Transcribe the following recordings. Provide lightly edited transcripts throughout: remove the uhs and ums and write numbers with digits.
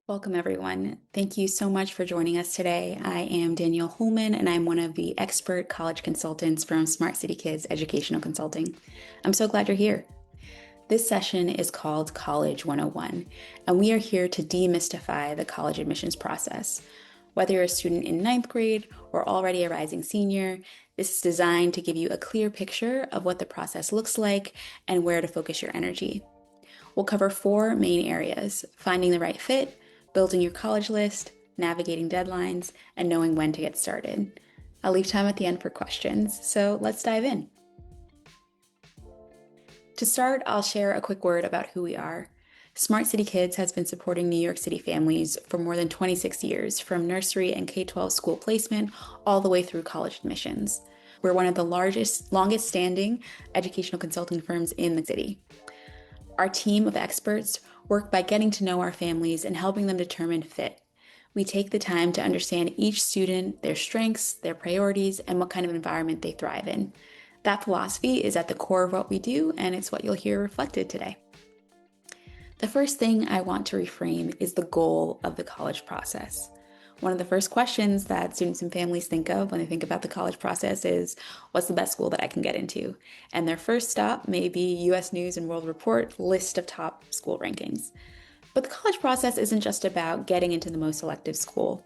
Welcome, everyone. Thank you so much for joining us today. I am Danielle Holman, and I'm one of the expert college consultants from Smart City Kids Educational Consulting. I'm so glad you're here. This session is called College 101, and we are here to demystify the college admissions process. Whether you're a student in ninth grade or already a rising senior, this is designed to give you a clear picture of what the process looks like and where to focus your energy. We'll cover four main areas: finding the right fit, building your college list, navigating deadlines, and knowing when to get started. I'll leave time at the end for questions, so let's dive in. To start, I'll share a quick word about who we are. Smart City Kids has been supporting New York City families for more than 26 years, from nursery and K-12 school placement all the way through college admissions. We're one of the longest standing educational consulting firms in the city. Our team of experts work by getting to know our families and helping them determine fit. We take the time to understand each student, their strengths, their priorities, and what kind of environment they thrive in. That philosophy is at the core of what we do, and it's what you'll hear reflected today. The first thing I want to reframe is the goal of the college process. One of the first questions that students and families think of when they think about the college process is, what's the best school that I can get into? And their first stop may be US News and World Report list of top school rankings. But the college process isn't just about getting into the most selective school.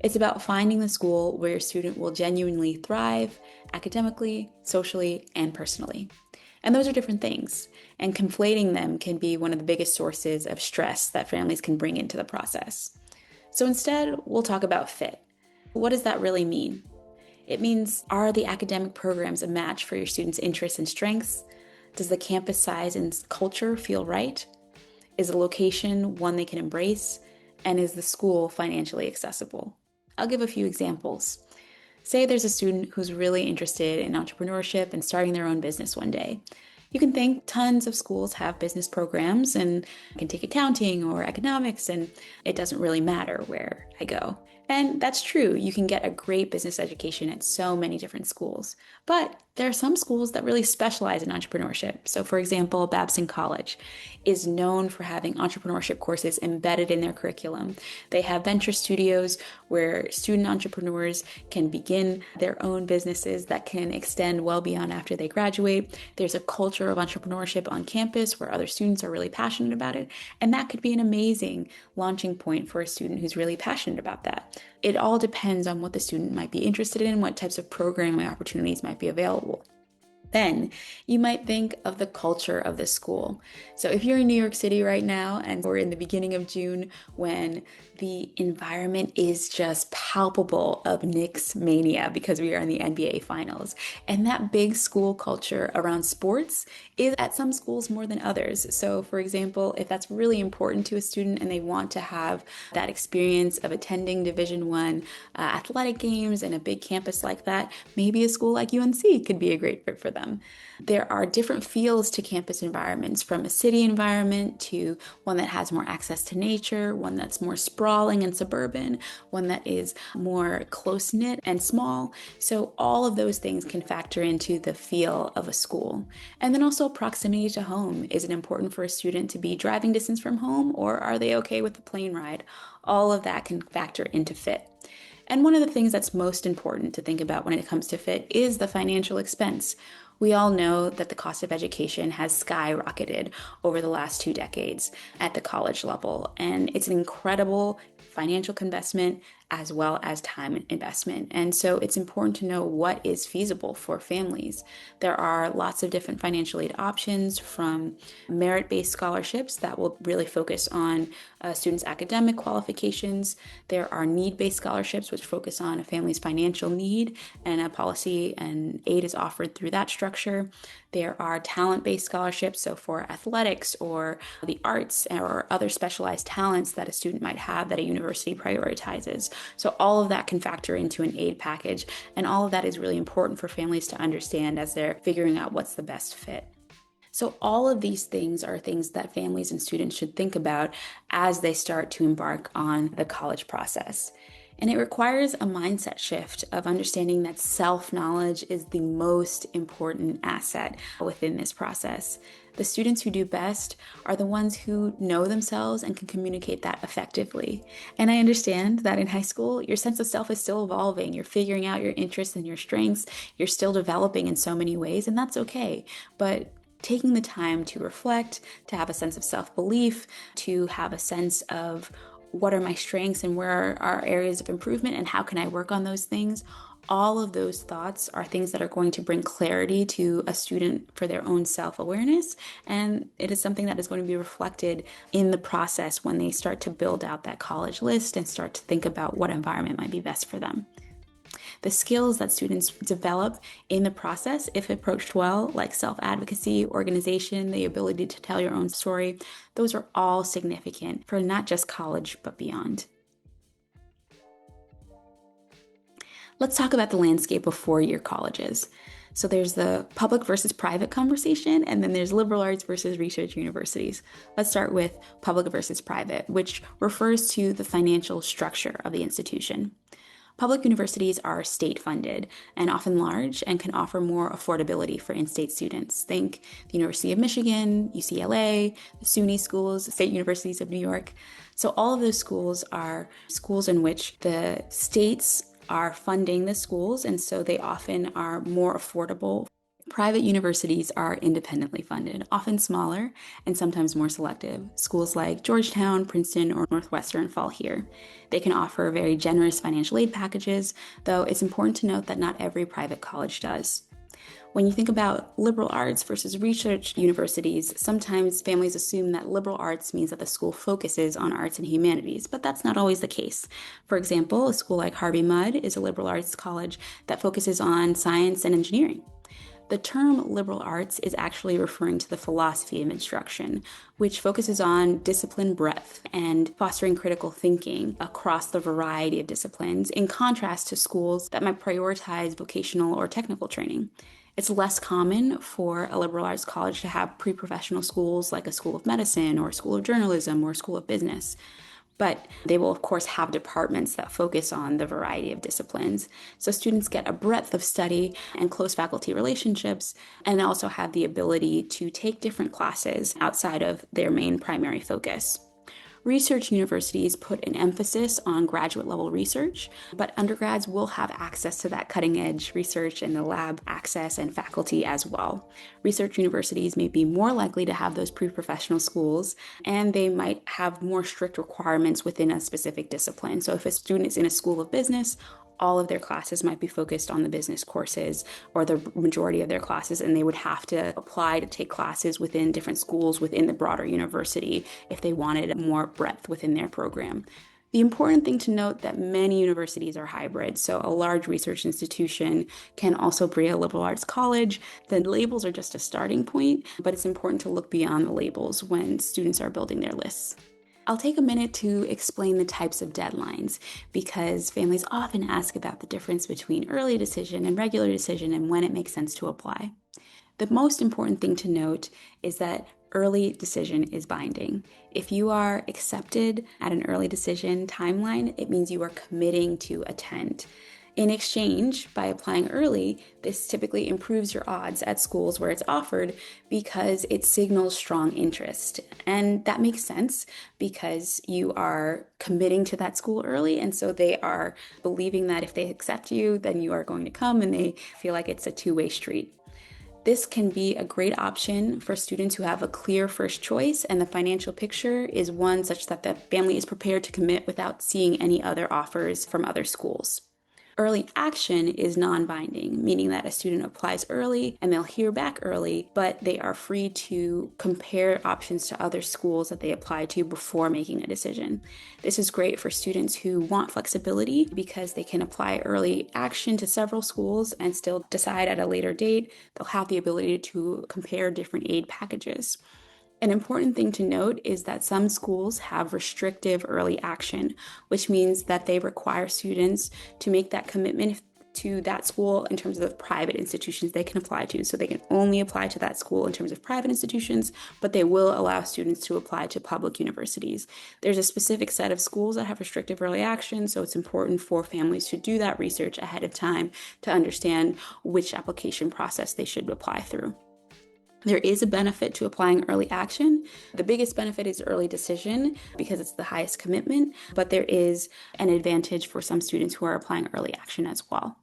It's about finding the school where your student will genuinely thrive academically, socially, and personally. And those are different things, and conflating them can be one of the biggest sources of stress that families can bring into the process. So instead, we'll talk about fit. What does that really mean? It means, are the academic programs a match for your students' interests and strengths? Does the campus size and culture feel right? Is the location one they can embrace? And is the school financially accessible? I'll give a few examples. Say there's a student who's really interested in entrepreneurship and starting their own business one day. You can think tons of schools have business programs and can take accounting or economics, and it doesn't really matter where I go. And that's true. You can get a great business education at so many different schools. But there are some schools that really specialize in entrepreneurship. So, for example, Babson College is known for having entrepreneurship courses embedded in their curriculum. They have venture studios where student entrepreneurs can begin their own businesses that can extend well beyond after they graduate. There's a culture of entrepreneurship on campus where other students are really passionate about it. And that could be an amazing launching point for a student who's really passionate about that. It all depends on what the student might be interested in, what types of programming opportunities might be available. Then you might think of the culture of the school. So if you're in New York City right now and we're in the beginning of June when the environment is just palpable of Knicks mania because we are in the NBA finals. And that big school culture around sports is at some schools more than others. So for example, if that's really important to a student and they want to have that experience of attending Division I athletic games and a big campus like that, maybe a school like UNC could be a great fit for them. There are different feels to campus environments, from a city environment to one that has more access to nature, one that's more sprawling and suburban, one that is more close-knit and small. So all of those things can factor into the feel of a school. And then also proximity to home. Is it important for a student to be driving distance from home, or are they okay with the plane ride? All of that can factor into fit. And one of the things that's most important to think about when it comes to fit is the financial expense. We all know that the cost of education has skyrocketed over the last 2 decades at the college level, and it's an incredible financial investment as well as time investment. And so it's important to know what is feasible for families. There are lots of different financial aid options, from merit-based scholarships that will really focus on students' academic qualifications. There are need-based scholarships which focus on a family's financial need, and a policy and aid is offered through that structure. There are talent-based scholarships, so for athletics or the arts or other specialized talents that a student might have that a university prioritizes. So all of that can factor into an aid package, and all of that is really important for families to understand as they're figuring out what's the best fit. So all of these things are things that families and students should think about as they start to embark on the college process. And it requires a mindset shift of understanding that self-knowledge is the most important asset within this process. The students who do best are the ones who know themselves and can communicate that effectively. And I understand that in high school, your sense of self is still evolving. You're figuring out your interests and your strengths. You're still developing in so many ways, and that's okay. But taking the time to reflect, to have a sense of self-belief, to have a sense of what are my strengths and where are areas of improvement and how can I work on those things? All of those thoughts are things that are going to bring clarity to a student for their own self-awareness. And it is something that is going to be reflected in the process when they start to build out that college list and start to think about what environment might be best for them. The skills that students develop in the process, if approached well, like self-advocacy, organization, the ability to tell your own story, those are all significant for not just college, but beyond. Let's talk about the landscape of four-year colleges. So there's the public versus private conversation, and then there's liberal arts versus research universities. Let's start with public versus private, which refers to the financial structure of the institution. Public universities are state-funded and often large and can offer more affordability for in-state students. Think the University of Michigan, UCLA, the SUNY schools, the state universities of New York. So all of those schools are schools in which the states are funding the schools, and so they often are more affordable. Private universities are independently funded, often smaller and sometimes more selective. Schools like Georgetown, Princeton, or Northwestern fall here. They can offer very generous financial aid packages, though it's important to note that not every private college does. When you think about liberal arts versus research universities, sometimes families assume that liberal arts means that the school focuses on arts and humanities, but that's not always the case. For example, a school like Harvey Mudd is a liberal arts college that focuses on science and engineering. The term liberal arts is actually referring to the philosophy of instruction, which focuses on discipline breadth and fostering critical thinking across the variety of disciplines, in contrast to schools that might prioritize vocational or technical training. It's less common for a liberal arts college to have pre-professional schools like a school of medicine or a school of journalism or a school of business. But they will, of course, have departments that focus on the variety of disciplines. So students get a breadth of study and close faculty relationships, and also have the ability to take different classes outside of their main primary focus. Research universities put an emphasis on graduate level research, but undergrads will have access to that cutting edge research and the lab access and faculty as well. Research universities may be more likely to have those pre-professional schools, and they might have more strict requirements within a specific discipline. So if a student is in a school of business, all of their classes might be focused on the business courses, or the majority of their classes, and they would have to apply to take classes within different schools within the broader university if they wanted more breadth within their program. The important thing to note that many universities are hybrid, so a large research institution can also be a liberal arts college. The labels are just a starting point, but it's important to look beyond the labels when students are building their lists. I'll take a minute to explain the types of deadlines, because families often ask about the difference between early decision and regular decision and when it makes sense to apply. The most important thing to note is that early decision is binding. If you are accepted at an early decision timeline, it means you are committing to attend. In exchange, by applying early, this typically improves your odds at schools where it's offered because it signals strong interest. And that makes sense because you are committing to that school early, and so they are believing that if they accept you, then you are going to come, and they feel like it's a two-way street. This can be a great option for students who have a clear first choice, and the financial picture is one such that the family is prepared to commit without seeing any other offers from other schools. Early action is non-binding, meaning that a student applies early and they'll hear back early, but they are free to compare options to other schools that they apply to before making a decision. This is great for students who want flexibility because they can apply early action to several schools and still decide at a later date. They'll have the ability to compare different aid packages. An important thing to note is that some schools have restrictive early action, which means that they require students to make that commitment to that school in terms of the private institutions they can apply to. So they can only apply to that school in terms of private institutions, but they will allow students to apply to public universities. There's a specific set of schools that have restrictive early action, so it's important for families to do that research ahead of time to understand which application process they should apply through. There is a benefit to applying early action. The biggest benefit is early decision because it's the highest commitment, but there is an advantage for some students who are applying early action as well.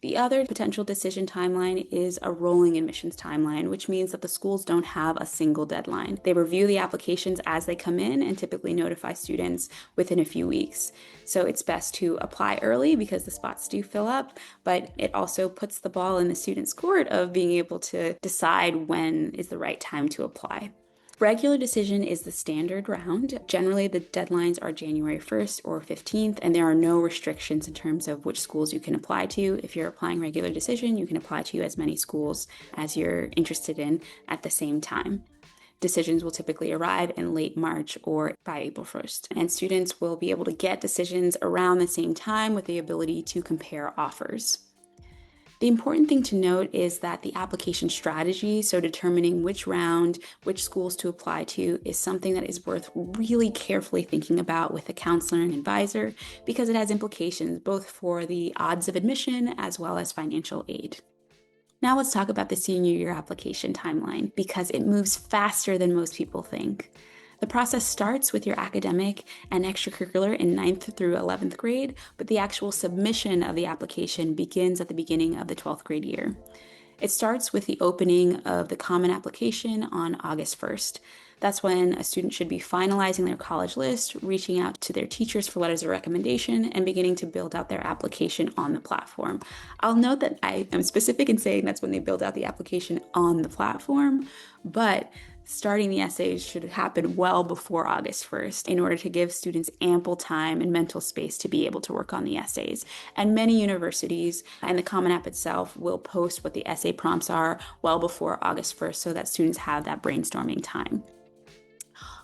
The other potential decision timeline is a rolling admissions timeline, which means that the schools don't have a single deadline. They review the applications as they come in and typically notify students within a few weeks. So it's best to apply early because the spots do fill up, but it also puts the ball in the student's court of being able to decide when is the right time to apply. Regular decision is the standard round. Generally, the deadlines are January 1st or 15th, and there are no restrictions in terms of which schools you can apply to. If you're applying regular decision, you can apply to as many schools as you're interested in at the same time. Decisions will typically arrive in late March or by April 1st, and students will be able to get decisions around the same time with the ability to compare offers. The important thing to note is that the application strategy, so determining which round, which schools to apply to, is something that is worth really carefully thinking about with a counselor and advisor because it has implications both for the odds of admission as well as financial aid. Now let's talk about the senior year application timeline because it moves faster than most people think. The process starts with your academic and extracurricular in 9th through 11th grade, but the actual submission of the application begins at the beginning of the 12th grade year. It starts with the opening of the common application on August 1st. That's when a student should be finalizing their college list, reaching out to their teachers for letters of recommendation, and beginning to build out their application on the platform. I'll note that I am specific in saying that's when they build out the application on the platform, but starting the essays should happen well before August 1st in order to give students ample time and mental space to be able to work on the essays. And many universities and the Common App itself will post what the essay prompts are well before August 1st so that students have that brainstorming time.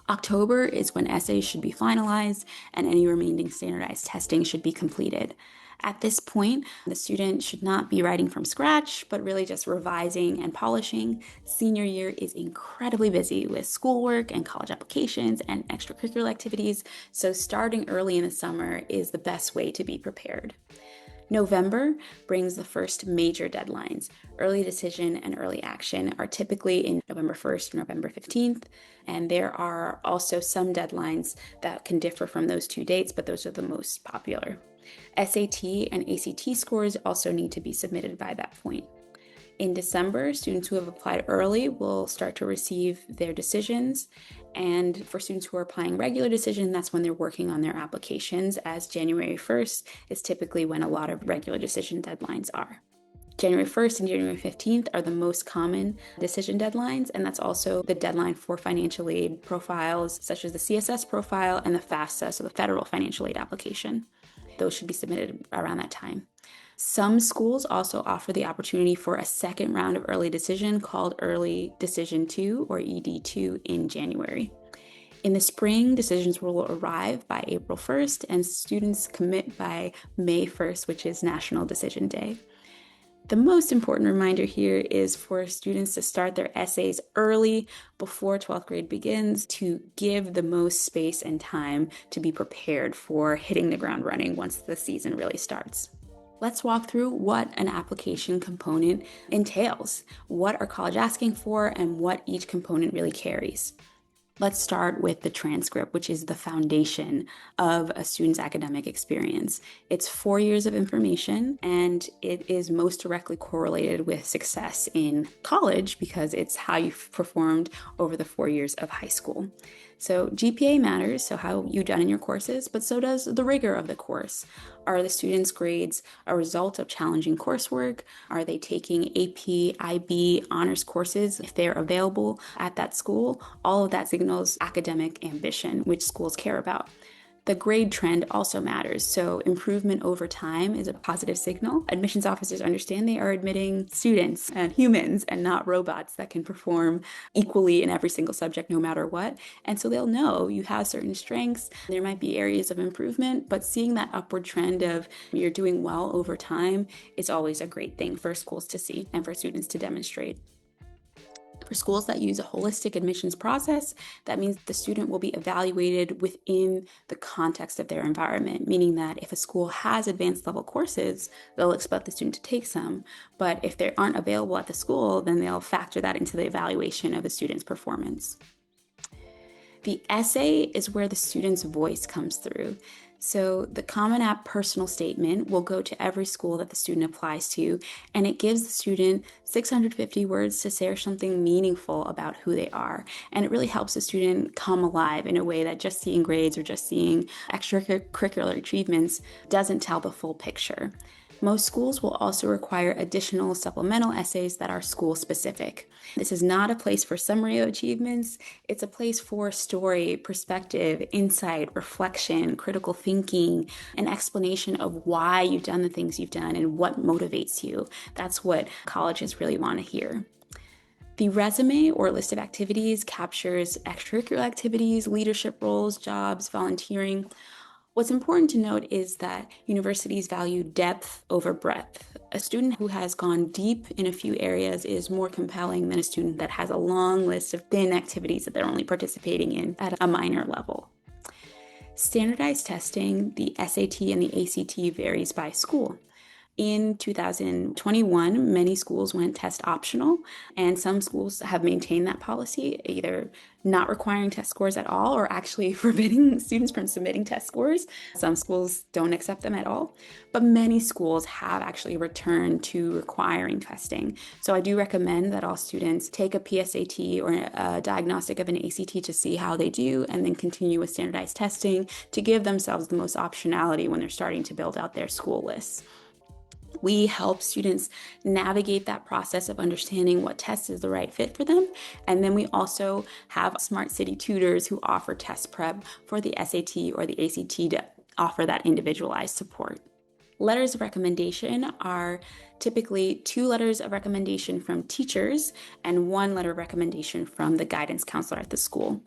October is when essays should be finalized and any remaining standardized testing should be completed. At this point, the student should not be writing from scratch, but really just revising and polishing. Senior year is incredibly busy with schoolwork and college applications and extracurricular activities, so starting early in the summer is the best way to be prepared. November brings the first major deadlines. Early decision and early action are typically in November 1st and November 15th, and there are also some deadlines that can differ from those two dates, but those are the most popular. SAT and ACT scores also need to be submitted by that point. In December, students who have applied early will start to receive their decisions. And for students who are applying regular decision, that's when they're working on their applications, as January 1st is typically when a lot of regular decision deadlines are. January 1st and January 15th are the most common decision deadlines, and that's also the deadline for financial aid profiles, such as the CSS profile and the FAFSA, so the federal financial aid application. Those should be submitted around that time. Some schools also offer the opportunity for a second round of early decision called Early Decision 2 or ED2 in January. In the spring, decisions will arrive by April 1st and students commit by May 1st, which is National Decision Day. The most important reminder here is for students to start their essays early before 12th grade begins to give the most space and time to be prepared for hitting the ground running once the season really starts. Let's walk through what an application component entails, what are college asking for, and what each component really carries. Let's start with the transcript, which is the foundation of a student's academic experience. It's 4 years of information, and it is most directly correlated with success in college because it's how you've performed over the 4 years of high school. So GPA matters, so how you've done in your courses, but so does the rigor of the course. Are the students' grades a result of challenging coursework? Are they taking AP, IB, honors courses if they're available at that school? All of that signals academic ambition, which schools care about. The grade trend also matters, so improvement over time is a positive signal. Admissions officers understand they are admitting students and humans and not robots that can perform equally in every single subject no matter what. And so they'll know you have certain strengths. There might be areas of improvement, but seeing that upward trend of you're doing well over time is always a great thing for schools to see and for students to demonstrate. For schools that use a holistic admissions process, that means the student will be evaluated within the context of their environment, meaning that if a school has advanced level courses, they'll expect the student to take some. But if they aren't available at the school, then they'll factor that into the evaluation of the student's performance. The essay is where the student's voice comes through. So the Common App personal statement will go to every school that the student applies to, and it gives the student 650 words to share something meaningful about who they are. And it really helps the student come alive in a way that just seeing grades or just seeing extracurricular achievements doesn't tell the full picture. Most schools will also require additional supplemental essays that are school specific. This is not a place for summary of achievements. It's a place for story, perspective, insight, reflection, critical thinking, an explanation of why you've done the things you've done and what motivates you. That's what colleges really want to hear. The resume or list of activities captures extracurricular activities, leadership roles, jobs, volunteering. What's important to note is that universities value depth over breadth. A student who has gone deep in a few areas is more compelling than a student that has a long list of thin activities that they're only participating in at a minor level. Standardized testing, the SAT and the ACT varies by school. In 2021, many schools went test optional, and some schools have maintained that policy, either not requiring test scores at all or actually forbidding students from submitting test scores. Some schools don't accept them at all, but many schools have actually returned to requiring testing. So I do recommend that all students take a PSAT or a diagnostic of an ACT to see how they do, and then continue with standardized testing to give themselves the most optionality when they're starting to build out their school lists. We help students navigate that process of understanding what test is the right fit for them. And then we also have smart city tutors who offer test prep for the SAT or the ACT to offer that individualized support. Letters of recommendation are typically 2 letters of recommendation from teachers and 1 letter of recommendation from the guidance counselor at the school.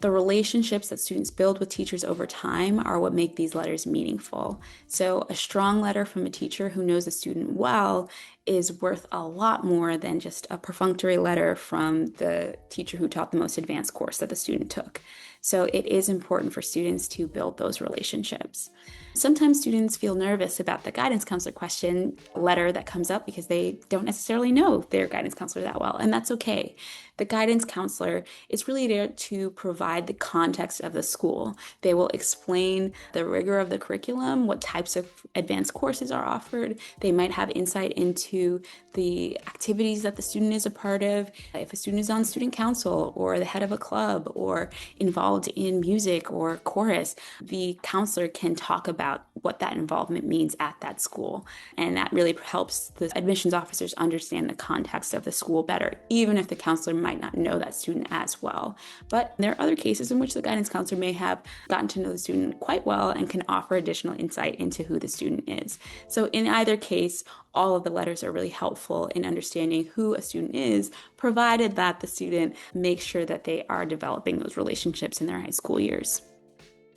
The relationships that students build with teachers over time are what make these letters meaningful. So a strong letter from a teacher who knows a student well is worth a lot more than just a perfunctory letter from the teacher who taught the most advanced course that the student took. So it is important for students to build those relationships. Sometimes students feel nervous about the guidance counselor question letter that comes up because they don't necessarily know their guidance counselor that well, and that's okay. The guidance counselor is really there to provide the context of the school. They will explain the rigor of the curriculum, what types of advanced courses are offered. They might have insight into the activities that the student is a part of. If a student is on student council or the head of a club or involved in music or chorus, the counselor can talk about what that involvement means at that school. And that really helps the admissions officers understand the context of the school better, even if the counselor might not know that student as well. But there are other cases in which the guidance counselor may have gotten to know the student quite well and can offer additional insight into who the student is. So in either case, all of the letters are really helpful in understanding who a student is, provided that the student makes sure that they are developing those relationships in their high school years.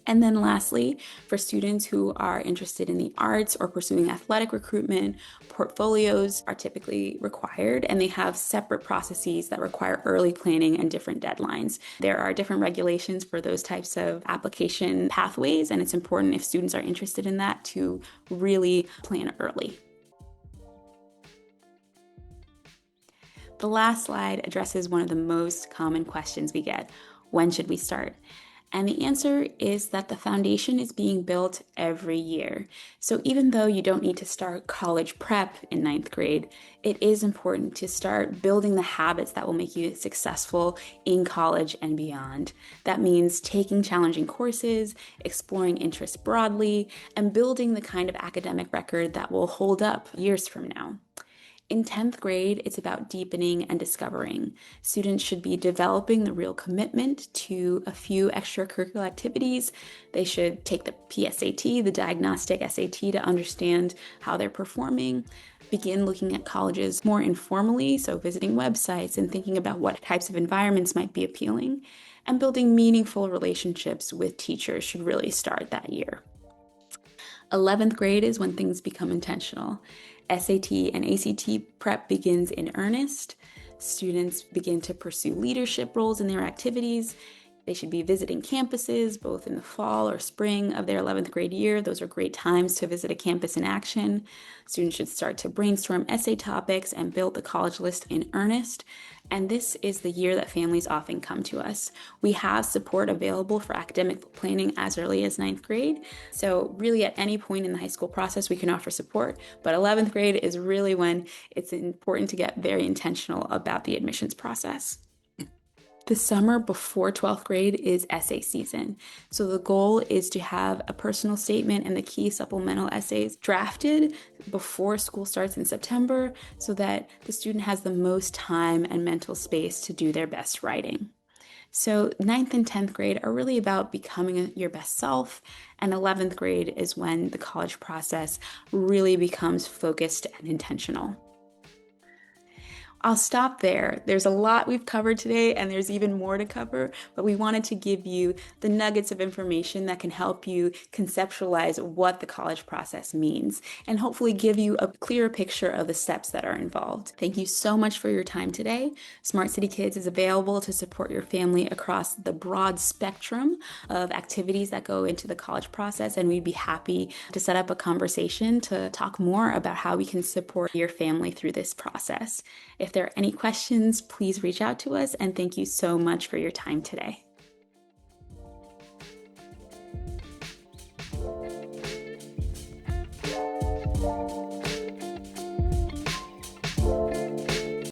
And then lastly, for students who are interested in the arts or pursuing athletic recruitment, portfolios are typically required, and they have separate processes that require early planning and different deadlines. There are different regulations for those types of application pathways, and it's important if students are interested in that to really plan early. The last slide addresses one of the most common questions we get: when should we start? And the answer is that the foundation is being built every year. So even though you don't need to start college prep in 9th grade, it is important to start building the habits that will make you successful in college and beyond. That means taking challenging courses, exploring interests broadly, and building the kind of academic record that will hold up years from now. In 10th grade, it's about deepening and discovering. Students should be developing the real commitment to a few extracurricular activities. They should take the PSAT, the diagnostic SAT, to understand how they're performing. Begin looking at colleges more informally, so visiting websites and thinking about what types of environments might be appealing. And building meaningful relationships with teachers should really start that year. 11th grade is when things become intentional. SAT and ACT prep begins in earnest. Students begin to pursue leadership roles in their activities. They should be visiting campuses both in the fall or spring of their 11th grade year. Those are great times to visit a campus in action. Students should start to brainstorm essay topics and build the college list in earnest. And this is the year that families often come to us. We have support available for academic planning as early as 9th grade. So really at any point in the high school process, we can offer support. But 11th grade is really when it's important to get very intentional about the admissions process. The summer before 12th grade is essay season. So the goal is to have a personal statement and the key supplemental essays drafted before school starts in September so that the student has the most time and mental space to do their best writing. So 9th and 10th grade are really about becoming your best self, and 11th grade is when the college process really becomes focused and intentional. I'll stop there. There's a lot we've covered today, and there's even more to cover, but we wanted to give you the nuggets of information that can help you conceptualize what the college process means and hopefully give you a clearer picture of the steps that are involved. Thank you so much for your time today. Smart City Kids is available to support your family across the broad spectrum of activities that go into the college process, and we'd be happy to set up a conversation to talk more about how we can support your family through this process. If there are any questions, please reach out to us, and thank you so much for your time today.